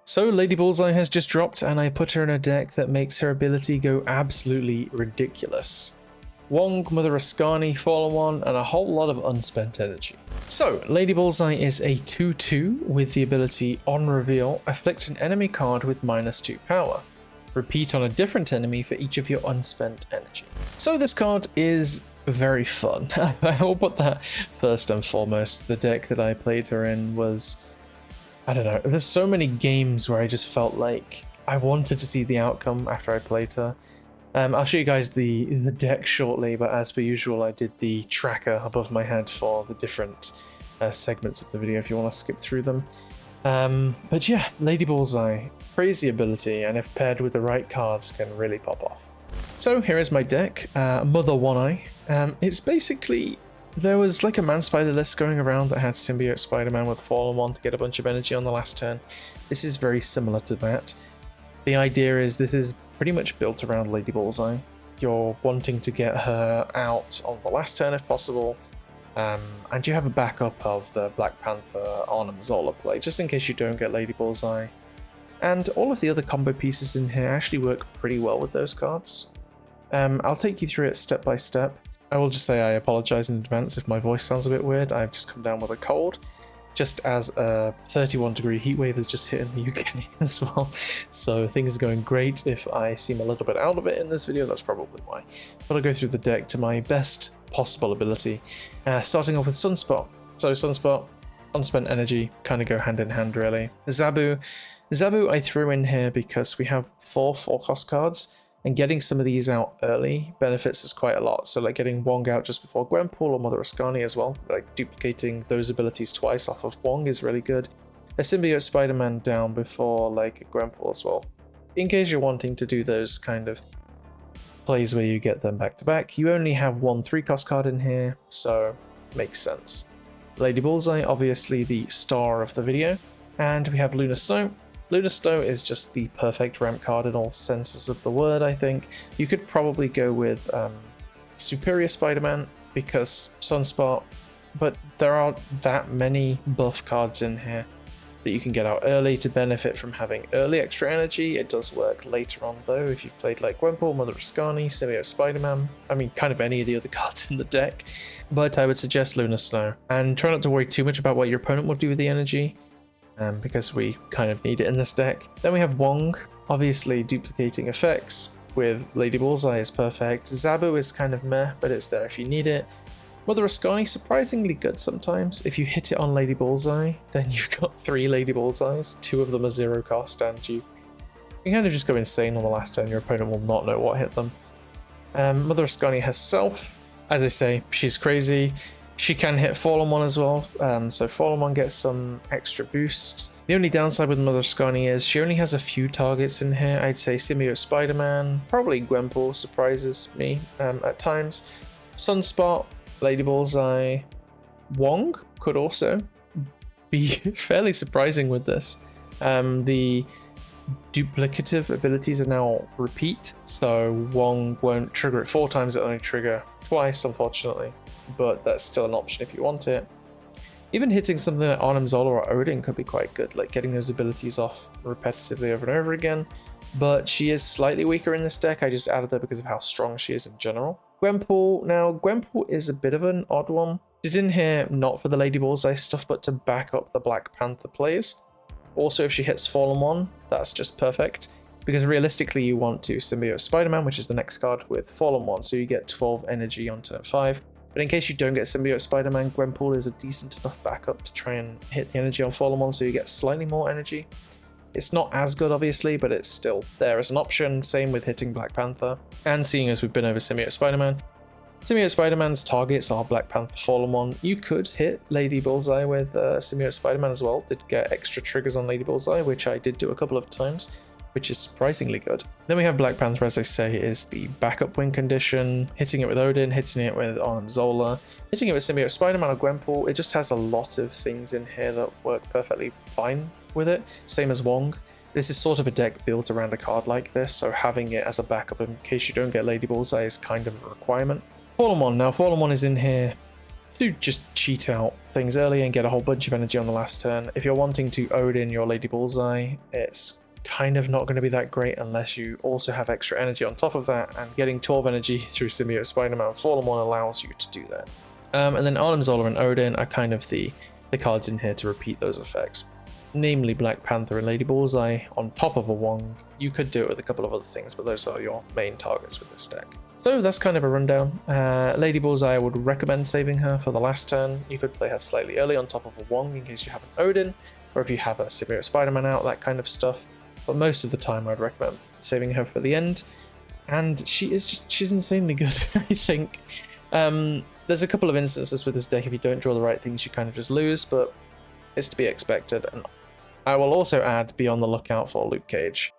So Lady Bullseye has just dropped and I put her in a deck that makes her ability go absolutely ridiculous. Wong, Mother Ascani, Fallen One, and a whole lot of unspent energy. So, Lady Bullseye is a 2-2 with the ability on reveal, afflict an enemy card with -2 power. Repeat on a different enemy for each of your unspent energy. So this card is very fun. I will put that first and foremost. The deck that I played her in was, I don't know, there's so many games where I just felt like I wanted to see the outcome after I played her. I'll show you guys the deck shortly, but as per usual I did the tracker above my head for the different segments of the video if you want to skip through them. But yeah, Lady Bullseye, crazy ability, and if paired with the right cards can really pop off. So here is my deck, Mother One-Eye. It's basically, there was like a Man Spider list going around that had Symbiote Spider-Man with Fallen One to get a bunch of energy on the last turn. This is very similar to that. The idea is this is pretty much built around Lady Bullseye. You're wanting to get her out on the last turn if possible, and you have a backup of the Black Panther Arnim Zola play, just in case you don't get Lady Bullseye. And all of the other combo pieces in here actually work pretty well with those cards. I'll take you through it step by step. I will just say I apologize in advance if my voice sounds a bit weird. I've just come down with a cold, just as a 31-degree heat wave has just hit in the UK as well. So things are going great. If I seem a little bit out of it in this video, that's probably why. But I'll go through the deck to my best possible ability, starting off with Sunspot. So Sunspot, unspent energy, kind of go hand in hand really. Zabu I threw in here because we have 4 4-cost cards, and getting some of these out early benefits us quite a lot. So like getting Wong out just before Gwenpool or Mother Ascani as well, like duplicating those abilities twice off of Wong is really good. A Symbiote Spider-Man down before like Gwenpool as well, in case you're wanting to do those kind of plays where you get them back to back. You only have 1 3-cost card in here, so makes sense. Lady Bullseye, obviously the star of the video, and we have Lunar Snow. Lunar Snow is just the perfect ramp card in all senses of the word, I think. You could probably go with Superior Spider-Man because Sunspot, but there aren't that many buff cards in here that you can get out early to benefit from having early extra energy. It does work later on though if you've played like Gwenpool, Mother Ascani, Symbiote Spider-Man, I mean kind of any of the other cards in the deck. But I would suggest Lunar Snow, and try not to worry too much about what your opponent will do with the energy, because we kind of need it in this deck. Then we have Wong, obviously duplicating effects with Lady Bullseye is perfect. Zabu is kind of meh, but it's there if you need it. Mother Ascani, surprisingly good sometimes. If you hit it on Lady Bullseye, then you've got 3 Lady Bullseyes, 2 of them are 0 cost, and you can kind of just go insane on the last turn. Your opponent will not know what hit them. Mother Ascani herself, as I say, she's crazy. She can hit Fallen One as well, so Fallen One gets some extra boosts. The only downside with Mother Ascani is she only has a few targets in here. I'd say Symbiote Spider-Man, probably Gwenpool surprises me at times. Sunspot, Lady Bullseye, Wong could also be fairly surprising with this. The duplicative abilities are now repeat, so Wong won't trigger it 4 times, it'll only trigger twice, unfortunately. But that's still an option if you want it. Even hitting something like Arnim Zola or Odin could be quite good, like getting those abilities off repetitively over and over again. But she is slightly weaker in this deck. I just added her because of how strong she is in general. Gwenpool, now Gwenpool is a bit of an odd one. She's in here not for the Lady Bullseye stuff, but to back up the Black Panther plays. Also, if she hits Fallen One, that's just perfect, because realistically you want to Symbiote Spider-Man, which is the next card, with Fallen One, so you get 12 energy on turn 5. But in case you don't get Symbiote Spider-Man, Gwenpool is a decent enough backup to try and hit the energy on Fallen One, so you get slightly more energy. It's not as good, obviously, but it's still there as an option. Same with hitting Black Panther. And seeing as we've been over Symbiote Spider-Man, Symbiote Spider-Man's targets are Black Panther, Fallen One. You could hit Lady Bullseye with Symbiote Spider-Man as well. Did get extra triggers on Lady Bullseye, which I did do a couple of times, which is surprisingly good. Then we have Black Panther, as I say, is the backup win condition. Hitting it with Odin, hitting it with Arnim Zola, hitting it with Symbiote Spider-Man or Gwenpool. It just has a lot of things in here that work perfectly fine with it. Same as Wong. This is sort of a deck built around a card like this, so having it as a backup in case you don't get Lady Bullseye is kind of a requirement. Fallen One. Now, Fallen One is in here to just cheat out things early and get a whole bunch of energy on the last turn. If you're wanting to Odin your Lady Bullseye, it's kind of not going to be that great unless you also have extra energy on top of that, and getting 12 energy through Symbiote Spider-Man and Fallen One allows you to do that. And then Arnim Zola and Odin are kind of the cards in here to repeat those effects, namely Black Panther and Lady Bullseye on top of a Wong. You could do it with a couple of other things, but those are your main targets with this deck. So that's kind of a rundown. Lady Bullseye, I would recommend saving her for the last turn. You could play her slightly early on top of a Wong in case you have an Odin, or if you have a Symbiote Spider-Man out, that kind of stuff. But most of the time I'd recommend saving her for the end. And she's insanely good, I think. There's a couple of instances with this deck, if you don't draw the right things, you kind of just lose, but it's to be expected. And I will also add, be on the lookout for Luke Cage,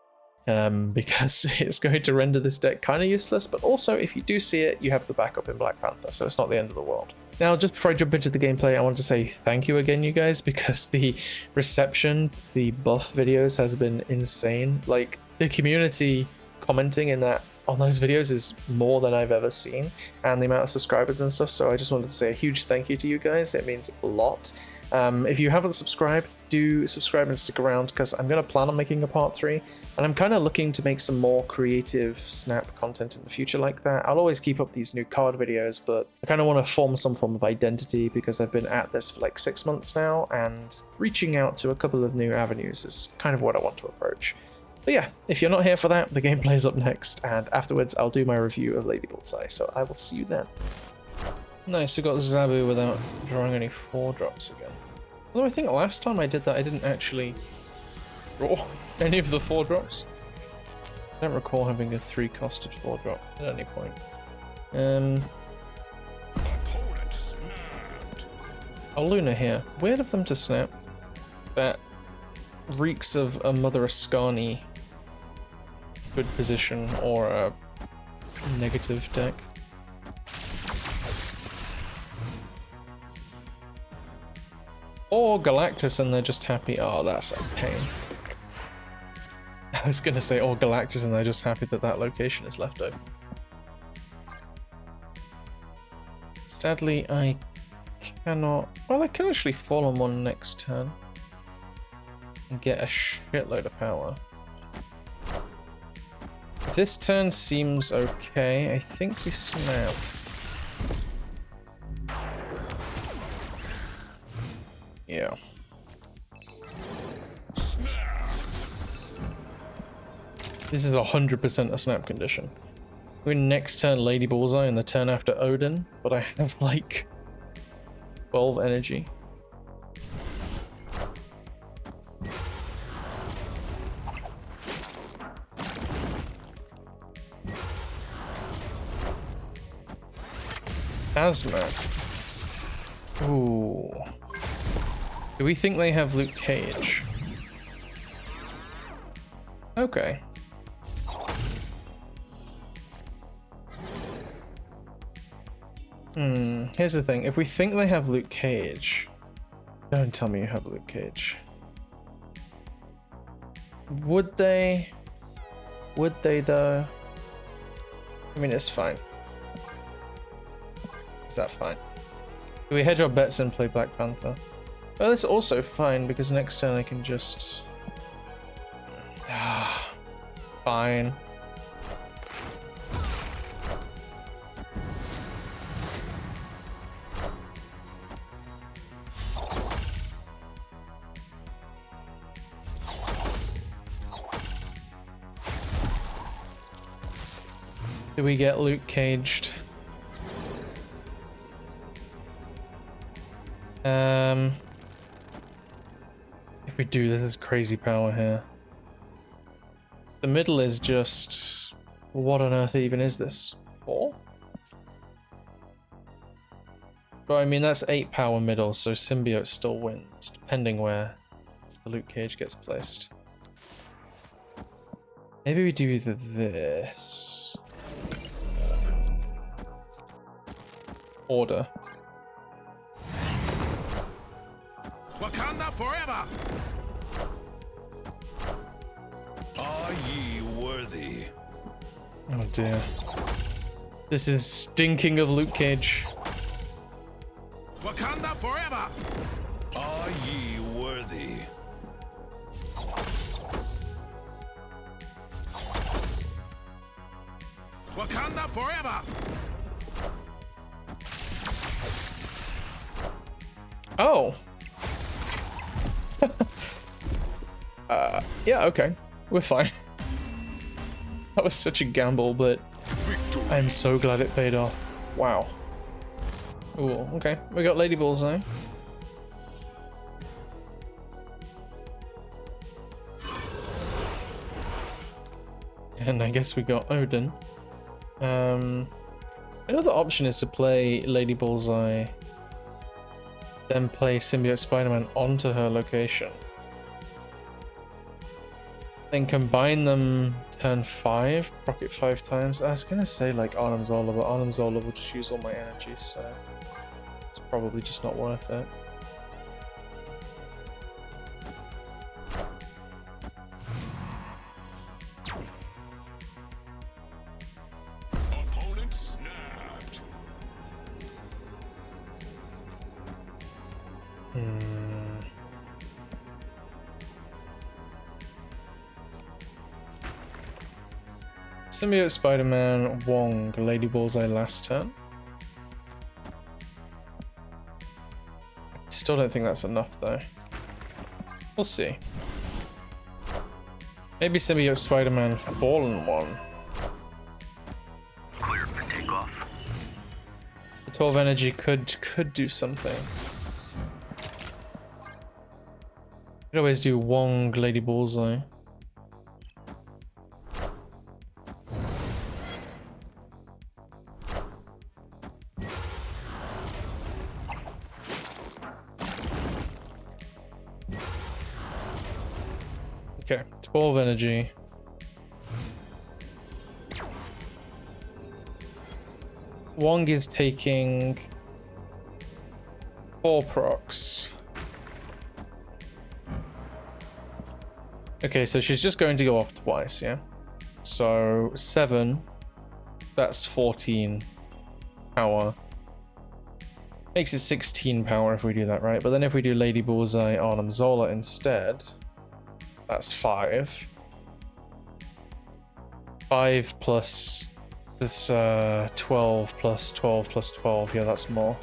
because it's going to render this deck kind of useless, but also if you do see it, you have the backup in Black Panther, so it's not the end of the world. Now, just before I jump into the gameplay, I want to say thank you again, you guys, because the reception to the buff videos has been insane. Like, the community commenting on those videos is more than I've ever seen, and the amount of subscribers and stuff, so I just wanted to say a huge thank you to you guys. It means a lot. If you haven't subscribed, do subscribe and stick around, because I'm going to plan on making a part 3, and I'm kind of looking to make some more creative Snap content in the future like that. I'll always keep up these new card videos, but I kind of want to form some form of identity, because I've been at this for like 6 months now, and reaching out to a couple of new avenues is kind of what I want to approach. But yeah, if you're not here for that, the gameplay's up next, and afterwards I'll do my review of Lady Bullseye, so I will see you then. Nice, we got Zabu without drawing any 4-drops again. Although I think last time I did that, I didn't actually draw any of the 4-drops. I don't recall having a 3-costed 4-drop at any point. Oh, Luna here. Weird of them to snap. That reeks of a Mother Ascani good position or a negative deck. Or Galactus and they're just happy. Oh, that's a pain. I was gonna say or Galactus and they're just happy that that location is left open. Sadly, I cannot... Well, I can actually fall on one next turn and get a shitload of power. If this turn seems okay, I think we snap. Yeah. This is 100% a snap condition. We're next turn Lady Bullseye and the turn after Odin, but I have like 12 energy. Hazmat. Ooh. Do we think they have Luke Cage? Okay. Here's the thing. If we think they have Luke Cage... Don't tell me you have Luke Cage. Would they? Would they though? I mean, it's fine. Is that fine? Do we hedge our bets and play Black Panther? Oh, that's also fine because next turn I can just... Fine. Do we get Luke Caged? If we do, this is crazy power here. The middle is just... What on earth even is this? 4? But I mean, that's 8 power middle, so Symbiote still wins, depending where the Luke Cage gets placed. Maybe we do either this... Order. Wakanda forever! Are ye worthy? Oh dear. This is stinking of Luke Cage. Wakanda forever! Are ye worthy? Wakanda forever! Oh. Yeah, okay. We're fine. That was such a gamble, but Victory. I'm so glad it paid off. Wow. Ooh, okay. We got Lady Bullseye. And I guess we got Odin. Another option is to play Lady Bullseye, then play Symbiote Spider-Man onto her location. Then combine them turn 5, proc it 5 times. I was gonna say like Arnim Zola, but Arnim Zola will just use all my energy, so it's probably just not worth it. Opponent snapped. Symbiote Spider-Man, Wong, Lady Bullseye last turn. Still don't think that's enough though. We'll see. Maybe Symbiote Spider-Man Fallen one. Clear for takeoff. The 12 energy could do something. Could always do Wong, Lady Bullseye. Okay, 12 energy. Wong is taking 4 procs. Okay, so she's just going to go off twice, yeah? So 7, that's 14 power. Makes it 16 power if we do that, right? But then if we do Lady Bullseye Arnim Zola instead, that's 5. 5 plus this 12 plus 12 plus 12. Yeah, that's more.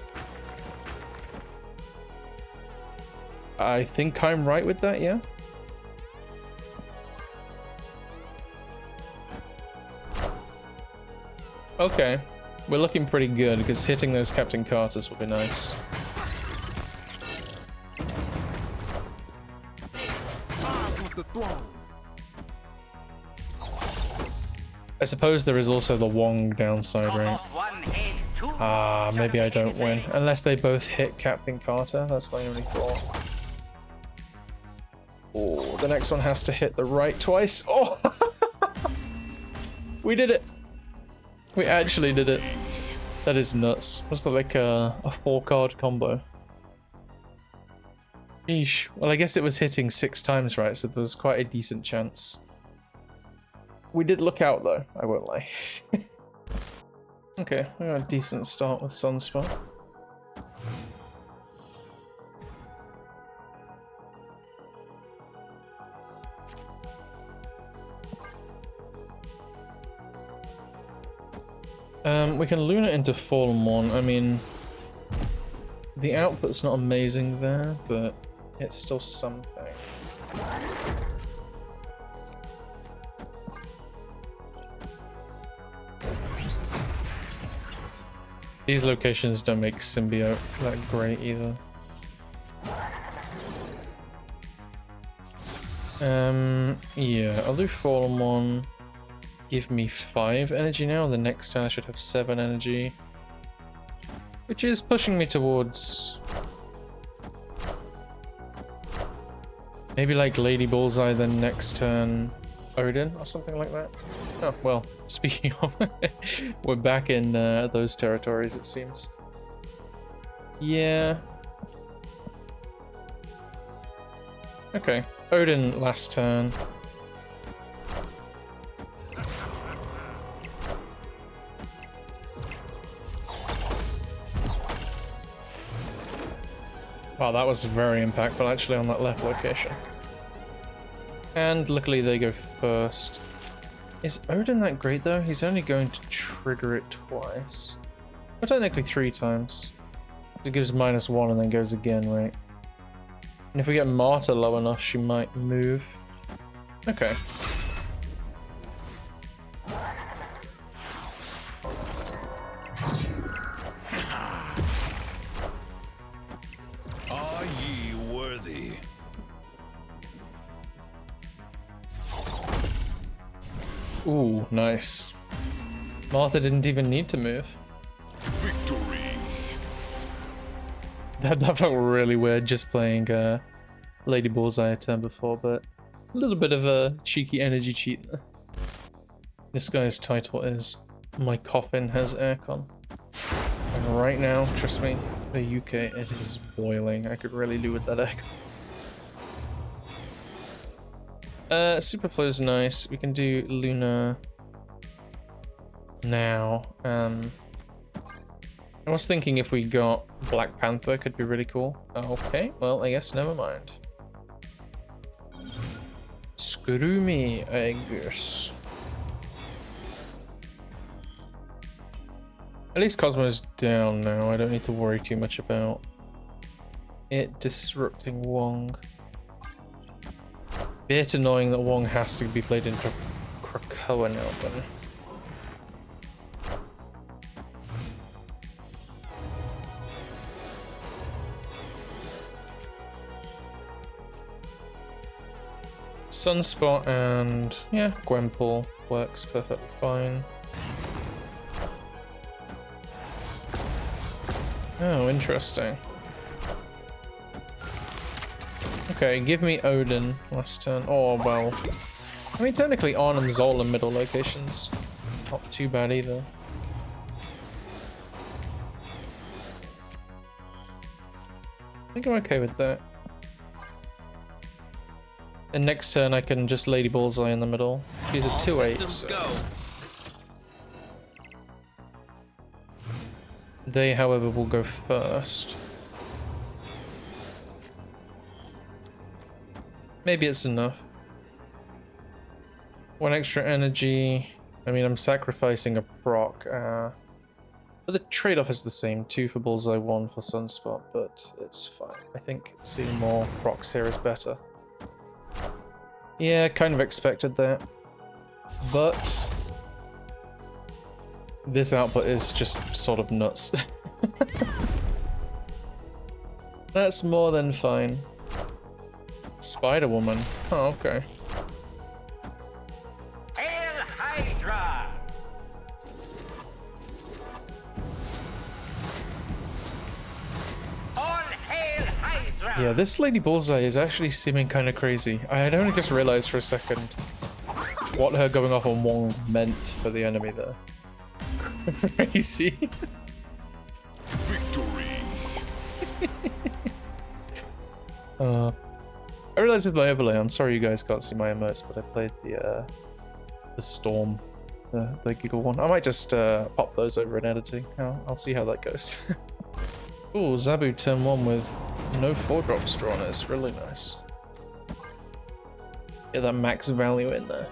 I think I'm right with that, yeah? Okay. We're looking pretty good because hitting those Captain Carters will be nice. I suppose there is also the Wong downside, right? Maybe I don't win. Unless they both hit Captain Carter, that's my only thought. Oh, the next one has to hit the right twice. Oh! We did it! We actually did it. That is nuts. Was that like a 4-card combo? Eesh. Well, I guess it was hitting 6 times, right? So there was quite a decent chance. We did look out though, I won't lie. Okay, we got a decent start with Sunspot. We can Luna into Fallen One. I mean, the output's not amazing there, but it's still something. These locations don't make Symbiote that great either. Yeah, I'll do Fallen One. Give me 5 energy now. The next turn I should have 7 energy. Which is pushing me towards... maybe like Lady Bullseye, then next turn Odin or something like that. Oh, well, speaking of, we're back in those territories, it seems. Yeah. Okay, Odin last turn. Oh, that was very impactful actually on that left location. And luckily they go first. Is Odin that great though? He's only going to trigger it twice. Or technically 3 times. It gives -1 and then goes again, right? And if we get Marta low enough, she might move. Okay. Are ye worthy? Ooh, nice. Martha didn't even need to move. Victory. That felt really weird just playing Lady Bullseye a turn before, but a little bit of a cheeky energy cheat there. This guy's title is My Coffin Has Aircon. And right now, trust me, the UK, it is boiling. I could really do with that aircon. Superflow's nice. We can do Luna now. I was thinking if we got Black Panther, it could be really cool. Okay, well, I guess never mind. Screw me, I guess. At least Cosmo's down now. I don't need to worry too much about it disrupting Wong. Bit annoying that Wong has to be played into Krakoa now, then. Sunspot and, yeah, Gwenpool works perfectly fine. Oh, interesting. Okay, give me Odin last turn. Oh, well. I mean, technically Arnhem's all in middle locations. Not too bad either. I think I'm okay with that. And next turn I can just Lady Bullseye in the middle. She's a 2/8, so. They, however, will go first. Maybe it's enough. 1 extra energy. I mean, I'm sacrificing a proc. But the trade-off is the same. 2 for Bullseye, 1 for Sunspot, but it's fine. I think seeing more procs here is better. Yeah, kind of expected that. But this output is just sort of nuts. That's more than fine. Spider-Woman. Oh, okay. Hail Hydra! All hail Hydra! Yeah, this Lady Bullseye is actually seeming kind of crazy. I had only just realized for a second what her going off on Wong meant for the enemy there. Crazy. Victory. I realized with my overlay, I'm sorry you guys can't see my emotes, but I played the Storm, the Giggle one. I might just pop those over in editing. I'll see how that goes. Ooh, Zabu turn 1 with no 4-drops drawn. It's really nice. Get that max value in there.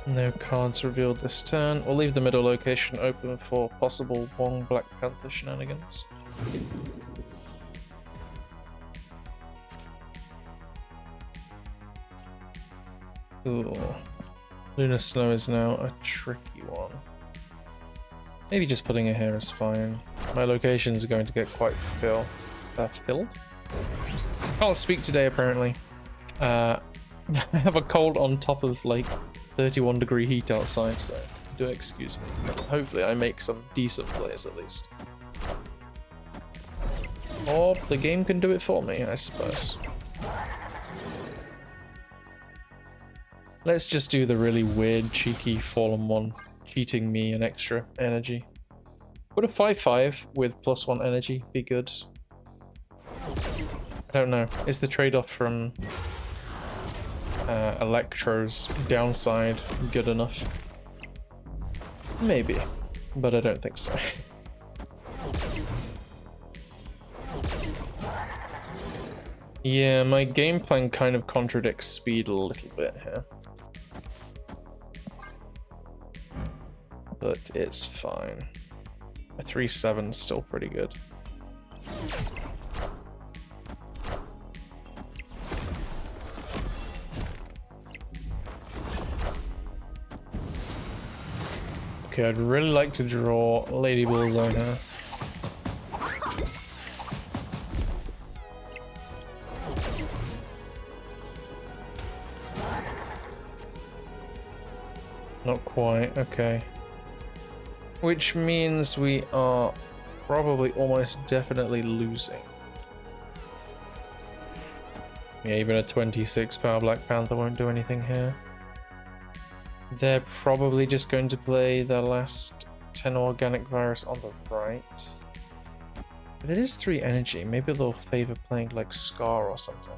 No cards revealed this turn. We'll leave the middle location open for possible Wong Black Panther shenanigans. Ooh. Lunar Snow is now a tricky one. Maybe just putting it here is fine. My locations are going to get quite filled. Can't speak today apparently. I have a cold on top of like 31-degree heat outside, so do excuse me. But hopefully I make some decent plays at least. Or the game can do it for me, I suppose. Let's just do the really weird, cheeky Fallen one, cheating me an extra energy. Would a 5/5 with +1 energy be good? I don't know. Is the trade-off from Electro's downside good enough? Maybe, but I don't think so. Yeah, my game plan kind of contradicts speed a little bit here. But it's fine. A 3-7 is still pretty good. Okay, I'd really like to draw Lady Bullseye here. Not quite, okay. Which means we are probably almost definitely losing. Yeah, even a 26 power Black Panther won't do anything here. They're probably just going to play the last 10 organic virus on the right. But it is 3 energy. Maybe they'll favor playing like Scar or something.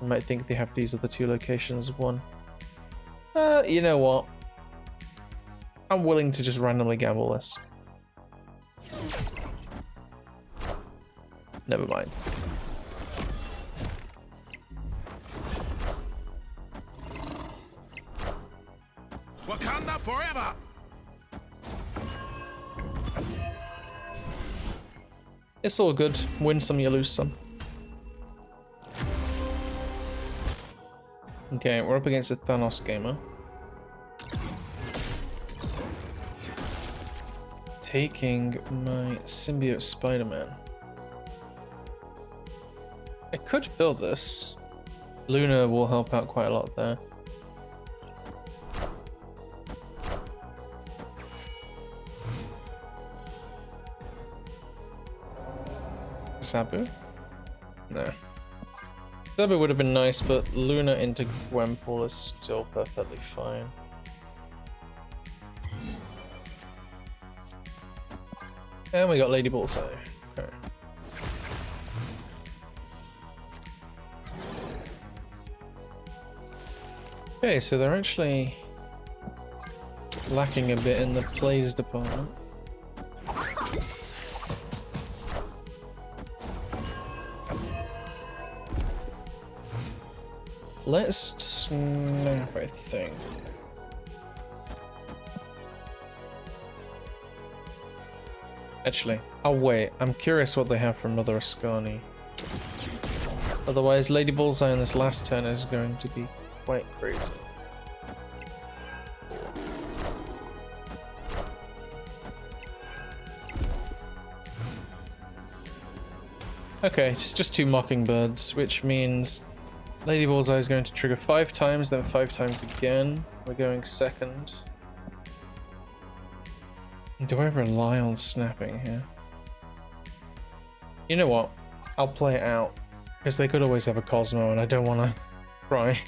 I might think they have these other 2 locations. One. You know what? I'm willing to just randomly gamble this. Never mind. Wakanda forever! It's all good. Win some, you lose some. Okay, we're up against a Thanos gamer. Taking my symbiote Spider-Man. I could fill this. Luna will help out quite a lot there. Sabu? No. Sabu would have been nice, but Luna into Gwenpool is still perfectly fine. And we got Lady Bullseye. Okay. Okay, so they're actually lacking a bit in the plays department. Let's snap, I think. Actually, I'll wait. I'm curious what they have for Mother Ascani. Otherwise, Lady Bullseye in this last turn is going to be quite crazy. Okay, it's just 2 Mockingbirds, which means Lady Bullseye is going to trigger 5 times, then 5 times again. We're going second. Do I rely on snapping here? You know what? I'll play it out. Because they could always have a Cosmo and I don't want to cry.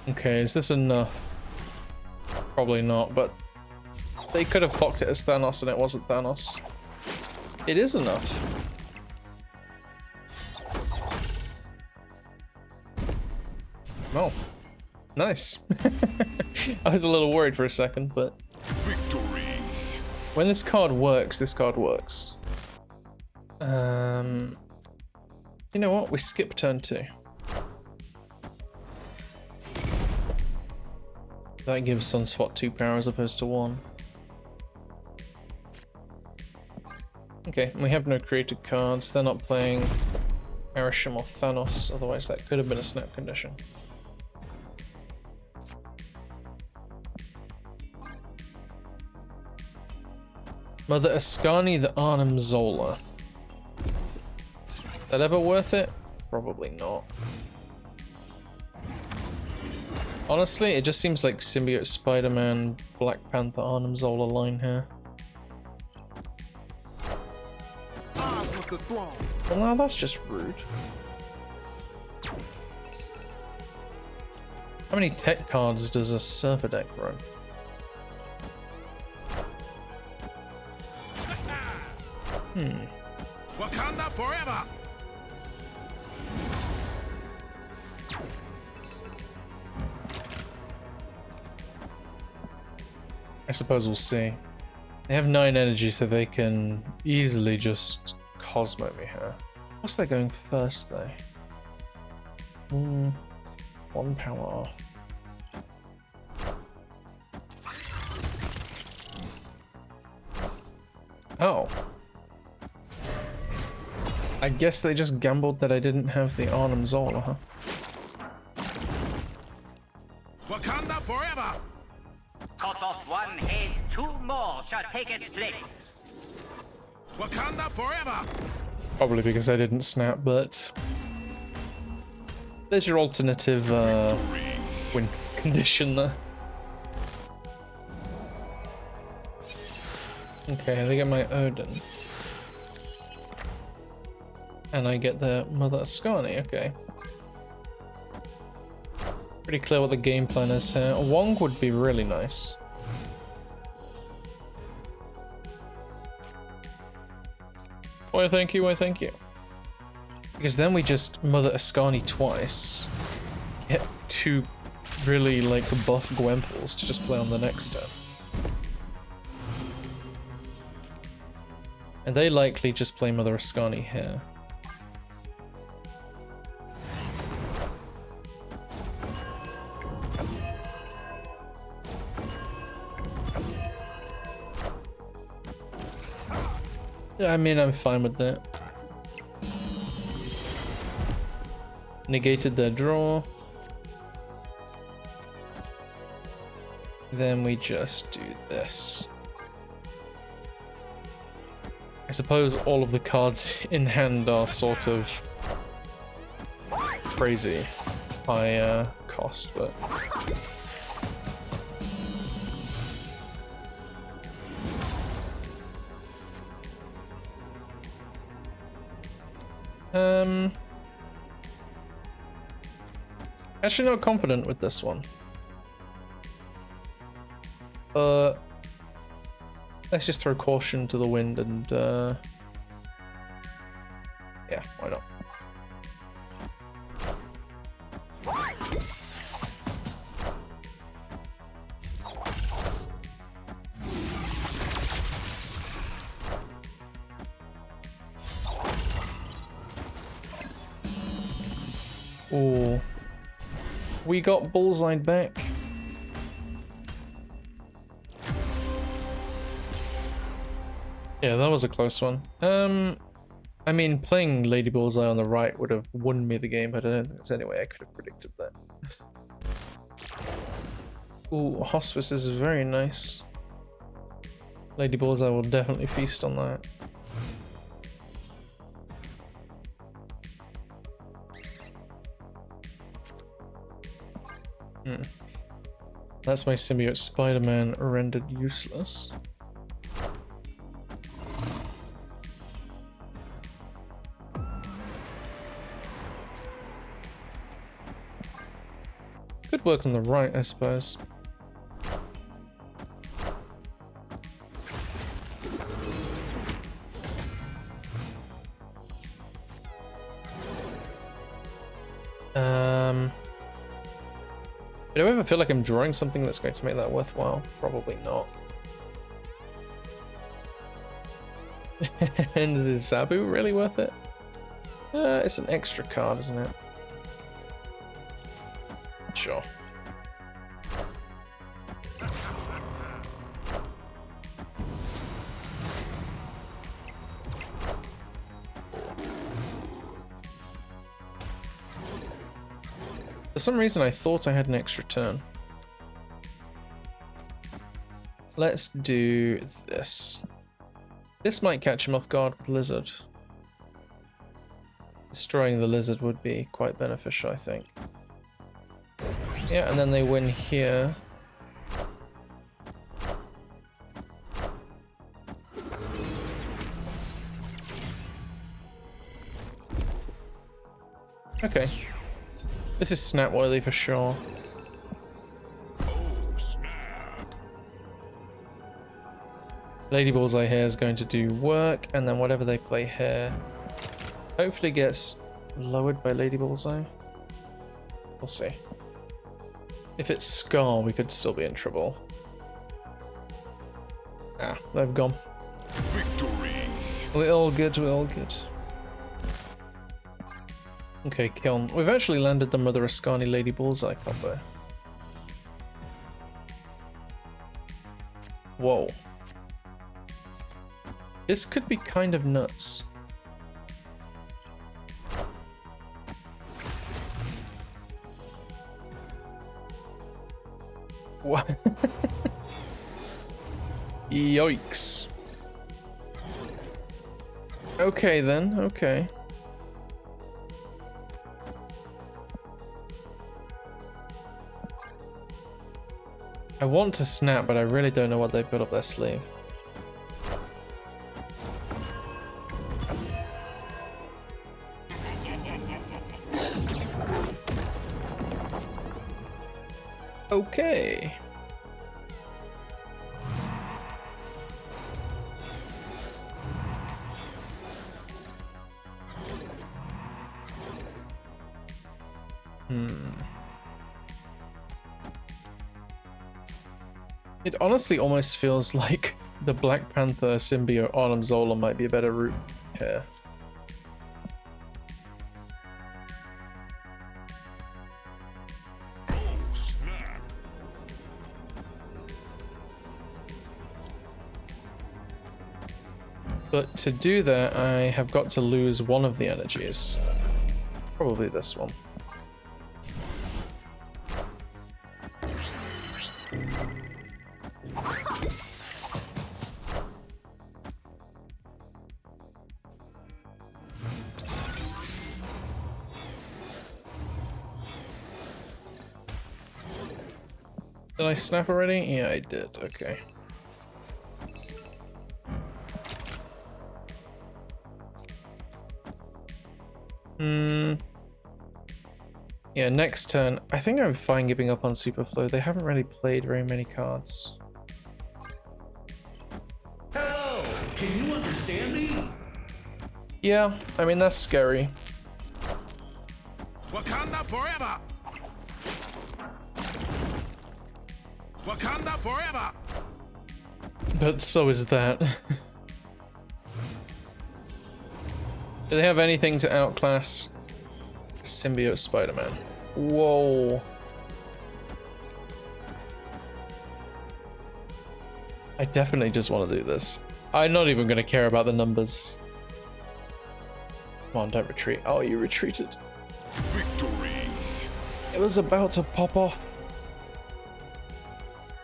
Okay, is this enough? Probably not, but they could have blocked it as Thanos and it wasn't Thanos. It is enough. Oh, nice. I was a little worried for a second, but Victory! when this card works, this card works. You know what? We skip turn 2. That gives Sunspot 2 power as opposed to 1. Okay, we have no created cards. They're not playing Arishem or Thanos, otherwise that could have been a snap condition. Mother Ascani the Arnhem Zola. That ever worth it? Probably not. Honestly, it just seems like Symbiote Spider-Man, Black Panther, Arnhem Zola line here. Well, now that's just rude. How many tech cards does a Surfer deck run? Wakanda forever! I suppose we'll see. They have 9 energy, so they can easily just Cosmo me here. What's that going first, though? 1 power. Oh. I guess they just gambled that I didn't have the Arnhem Zola, huh? Wakanda forever! Cut off one head, 2 more shall take its place. Wakanda forever! Probably because I didn't snap, but there's your alternative win condition there. Okay, they get my Odin. And I get the Mother Ascani, okay. Pretty clear what the game plan is here. Wong would be really nice. Why thank you, why thank you. Because then we just Mother Ascani twice. Get 2 really like buff Gwemples to just play on the next turn. And they likely just play Mother Ascani here. Yeah, I mean, I'm fine with that. Negated their draw. Then we just do this. I suppose all of the cards in hand are sort of crazy high cost, but actually not confident with this one. Let's just throw caution to the wind and yeah, why not? Ooh. We got Bullseye back. Yeah, that was a close one. I mean, playing Lady Bullseye on the right would have won me the game, but I don't think there's any way I could have predicted that. Ooh, Hospice is very nice. Lady Bullseye will definitely feast on that. That's my symbiote Spider-Man rendered useless. Good work on the right, I suppose. Do I ever feel like I'm drawing something that's going to make that worthwhile? Probably not. And is Zabu really worth it? It's an extra card, isn't it? Sure. For some reason I thought I had an extra turn. Let's do this. This might catch him off guard with Lizard. Destroying the Lizard would be quite beneficial, I think. Yeah, and then they win here. Okay. This is snap worthy for sure. Oh, snap. Lady Bullseye here is going to do work, and then whatever they play here hopefully gets lowered by Lady Bullseye. We'll see. If it's Scar, we could still be in trouble. Ah, they've gone. Victory. We're all good, we're all good. Okay, Kiln. We've actually landed the Mother Ascani Lady Bullseye combo. Whoa. This could be kind of nuts. What? Yikes. Okay then, okay. I want to snap, but I really don't know what they put up their sleeve. Okay. It honestly almost feels like the Black Panther symbiote Arnim Zola might be a better route here. But to do that, I have got to lose one of the energies. Probably this one. Did I snap already? Yeah, I did. Okay. Yeah, next turn. I think I'm fine giving up on Superflow. They haven't really played very many cards. Hello! Can you understand me? Yeah, I mean, that's scary. Wakanda forever. Wakanda forever. But so is that. Do they have anything to outclass Symbiote Spider-Man? Whoa. I definitely just want to do this. I'm not even going to care about the numbers. Come on, don't retreat. Oh, you retreated. Victory. It was about to pop off.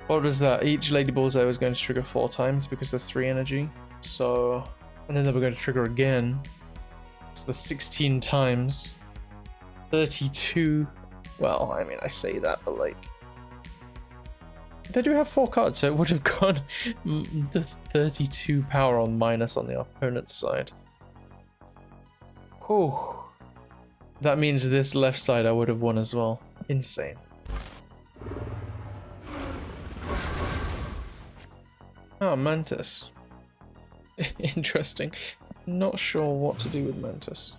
What was that? Each Lady Bullseye was going to trigger 4 times because there's 3 energy. So, and then they were going to trigger again. So the 16 times. 32. Well, I mean, I say that, but like, they do have 4 cards, so it would have gone the 32 power on minus on the opponent's side. Whew. That means this left side I would have won as well. Insane. Oh, Mantis. Interesting. Not sure what to do with Mantis.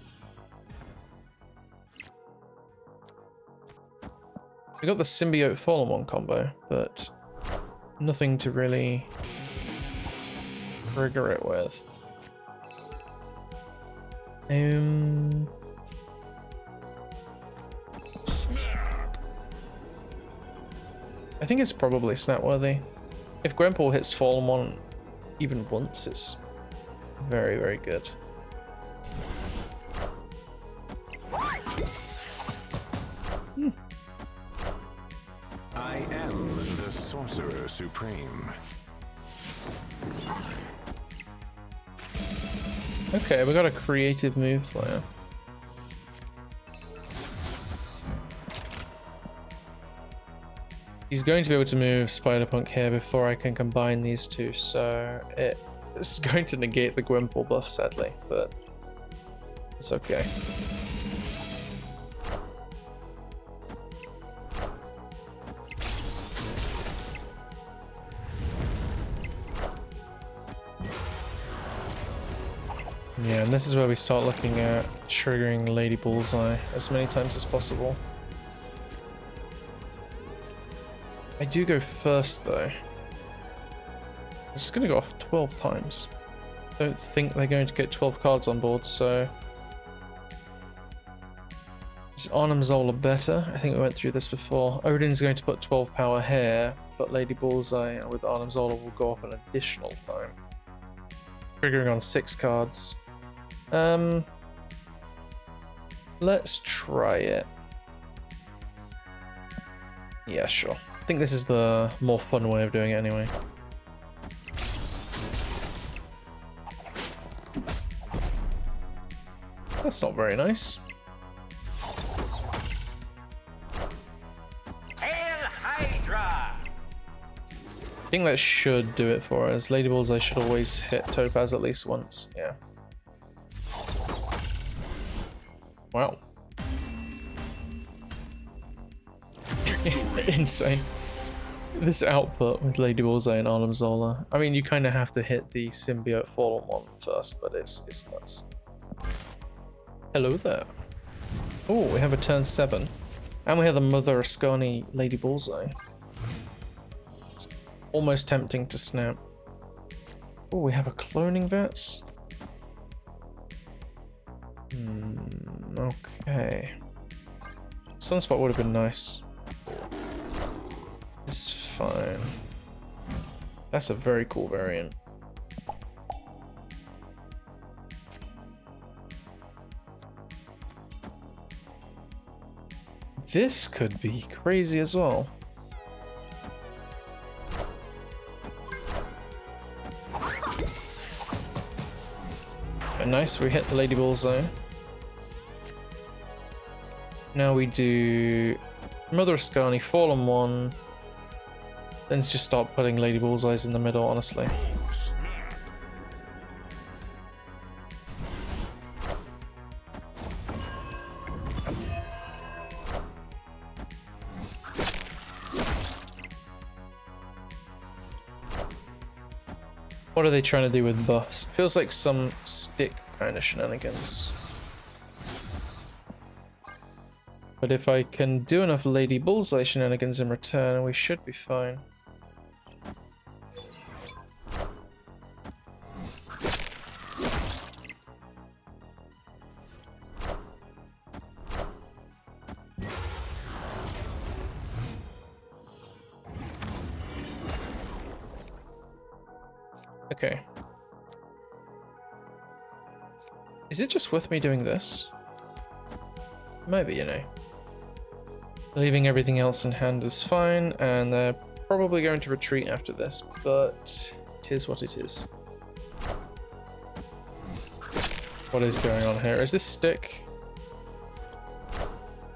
We got the Symbiote Fallen One combo, but nothing to really trigger it with. I think it's probably snap worthy. If Gwenpool hits Fallen One even once, it's very, very good. I am the Sorcerer Supreme. Okay, we got a creative move player. He's going to be able to move Spider-Punk here before I can combine these two, so it's going to negate the Gwenpool buff, sadly, but it's okay. and this is where we start looking at triggering Lady Bullseye as many times as possible. I do go first though. I'm just gonna go off 12 times. Don't think they're going to get 12 cards on board, so... Is Arnhem Zola better? I think we went through this before. Odin's going to put 12 power here, but Lady Bullseye with Arnhem Zola will go off an additional time. Triggering on 6 cards. Let's try it. Yeah, sure. I think this is the more fun way of doing it anyway. That's not very nice. Hail Hydra! I think that should do it for us. Lady Bullseye should always hit Topaz at least once. Yeah. Wow. Insane. This output with Lady Bullseye and Arnhem Zola. I mean, you kind of have to hit the symbiote fallen one first, but it's nuts. Hello there. Oh, we have a turn 7. And we have the Mother Ascani Lady Bullseye. It's almost tempting to snap. Oh, we have a cloning Vets. Okay. Sunspot would have been nice. It's fine. That's a very cool variant. This could be crazy as well. Nice, we hit the Lady Bullseye. Now we do Mother Ascani, Fallen 1. Then let's just start putting Lady Bullseyes in the middle, honestly. What are they trying to do with buffs? Feels like some stick kind of shenanigans. But if I can do enough Lady Bullseye shenanigans in return, we should be fine. Okay. Is it just worth me doing this? Maybe, you know. Leaving everything else in hand is fine, and they're probably going to retreat after this, but it is what it is. What is going on here? Is this stick?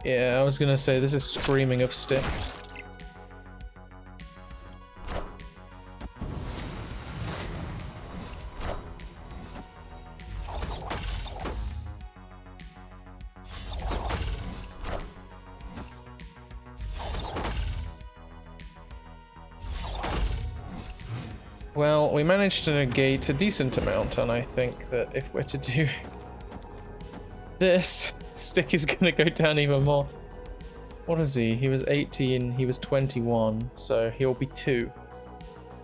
Yeah, I was gonna say this is screaming of stick. Well, we managed to negate a decent amount, and I think that if we're to do this, stick is going to go down even more. What is he? He was 18, he was 21, so he'll be 2,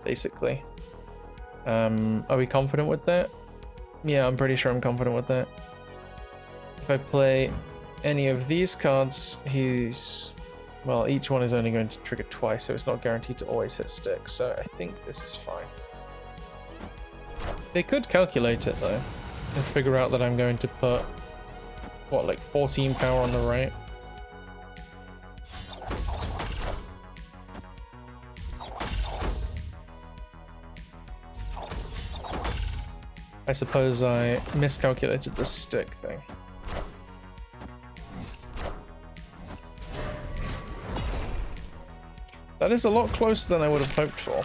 basically. Are we confident with that? Yeah, I'm pretty sure I'm confident with that. If I play any of these cards, he's... Well, each one is only going to trigger twice, so it's not guaranteed to always hit stick, so I think this is fine. They could calculate it, though, and figure out that I'm going to put, what, like 14 power on the right? I suppose I miscalculated the stick thing. That is a lot closer than I would have hoped for.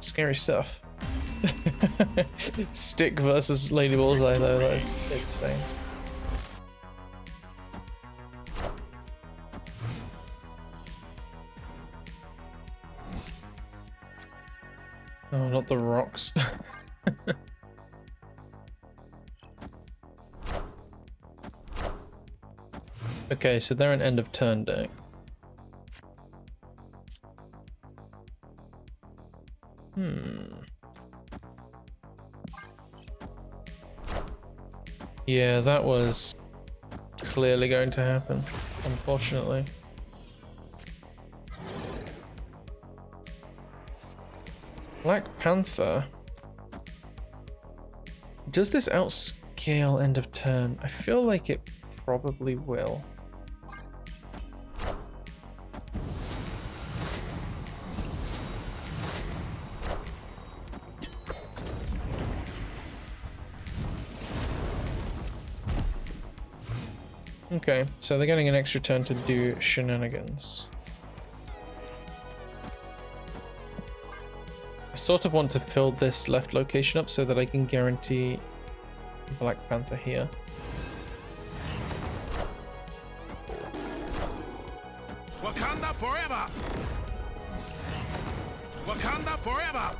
Scary stuff. Stick versus Lady Bullseye, though, that's insane. Oh, not the rocks. Okay, so they're an end of turn deck. Yeah, that was clearly going to happen, unfortunately. Black Panther. Does this outscale end of turn? I feel like it probably will. Okay, so they're getting an extra turn to do shenanigans. I sort of want to fill this left location up so that I can guarantee Black Panther here. Wakanda forever! Wakanda forever!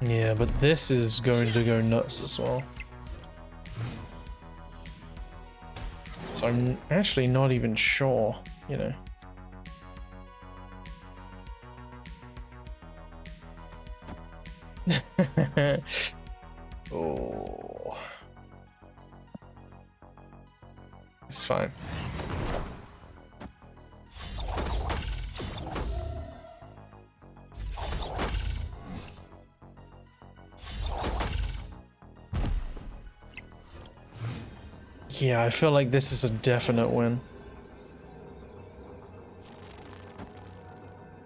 Yeah, but this is going to go nuts as well. So I'm actually not even sure, you know. Oh. It's fine. Yeah, I feel like this is a definite win.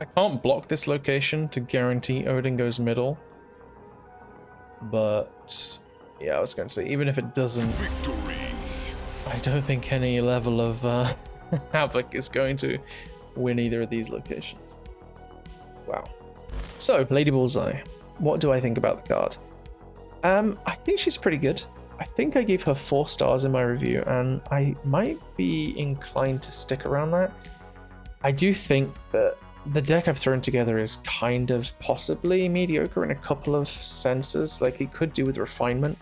I can't block this location to guarantee Odin goes middle. But yeah, I was going to say, even if it doesn't, Victory! I don't think any level of Havoc is going to win either of these locations. Wow. So, Lady Bullseye. What do I think about the card? I think she's pretty good. I think I gave her 4 stars in my review, and I might be inclined to stick around that. I do think that the deck I've thrown together is kind of possibly mediocre in a couple of senses, like it could do with refinement.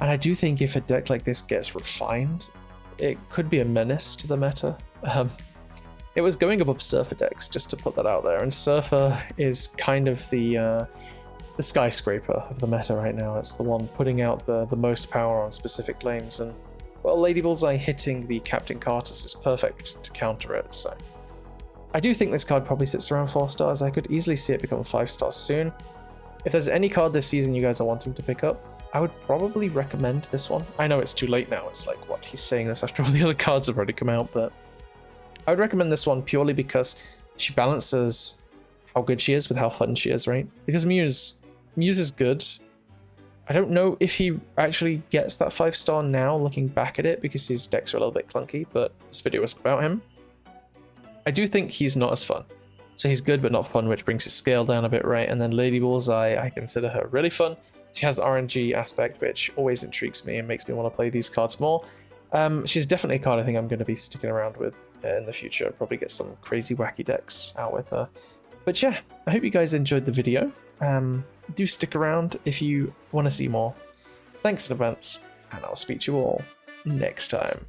And I do think if a deck like this gets refined, it could be a menace to the meta. It was going above Surfer decks, just to put that out there, and Surfer is kind of the skyscraper of the meta right now. It's the one putting out the most power on specific lanes, and well, Lady Bullseye hitting the Captain Cartus is perfect to counter it, so I do think this card probably sits around 4 stars. I could easily see it become 5 stars soon. If there's any card this season you guys are wanting to pick up, I would probably recommend this one. I know it's too late now, it's like, what, he's saying this after all the other cards have already come out, but I would recommend this one purely because she balances how good she is with how fun she is, right? Because Muse is good. I don't know if he actually gets that 5 star now looking back at it because his decks are a little bit clunky, but this video is about him. I do think he's not as fun. So he's good but not fun, which brings his scale down a bit, right? And then Lady Bullseye, I consider her really fun. She has the RNG aspect, which always intrigues me and makes me want to play these cards more. She's definitely a card I think I'm going to be sticking around with in the future. I'll probably get some crazy wacky decks out with her. But yeah, I hope you guys enjoyed the video. Do stick around if you want to see more. Thanks in advance, and I'll speak to you all next time.